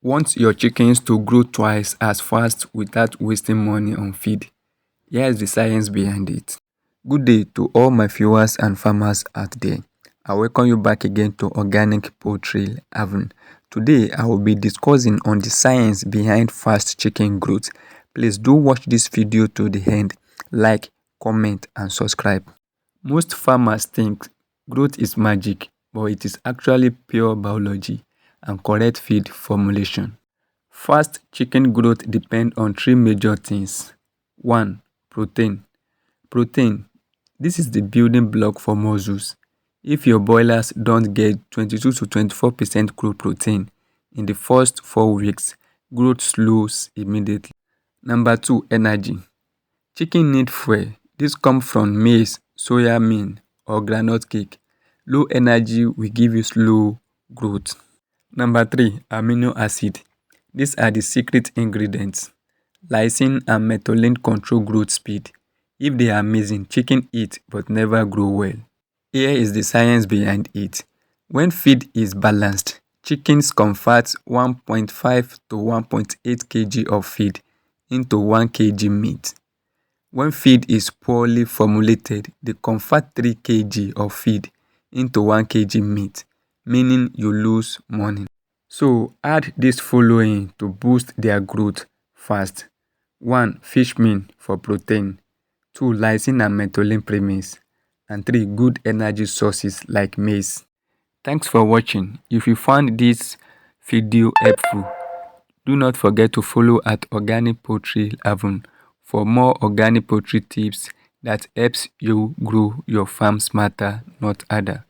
Want your chickens to grow twice as fast without wasting money on feed? Here is the science behind it. Good day to all my viewers and farmers out there. I welcome you back again to Organic Poultry Haven. Today I will be discussing on the science behind fast chicken growth. Please do watch this video to the end. Like, comment and subscribe. Most farmers think growth is magic, but it is actually pure biology and correct feed formulation. Fast chicken growth depends on three major things. 1. Protein. Protein. This is the building block for muscles. If your broilers don't get 22 to 24% growth protein in the first 4 weeks, growth slows immediately. Number 2. Energy. Chicken need fuel. This comes from maize, soya bean, or groundnut cake. Low energy will give you slow growth. Number 3. Amino acid. These are the secret ingredients. Lysine and methionine control growth speed. If they are missing, chicken eat but never grow well. Here is the science behind it. When feed is balanced, chickens convert 1.5 to 1.8 kg of feed into 1 kg meat. When feed is poorly formulated, they convert 3 kg of feed into 1 kg meat, meaning you lose money. So add this following to boost their growth fast. 1. Fish meal for protein. 2. Lysine and methionine premix. And 3. Good energy sources like maize. Thanks for watching. If you found this video helpful, do not forget to follow at Organic Poultry Haven for more organic poultry tips that helps you grow your farm smarter, not harder.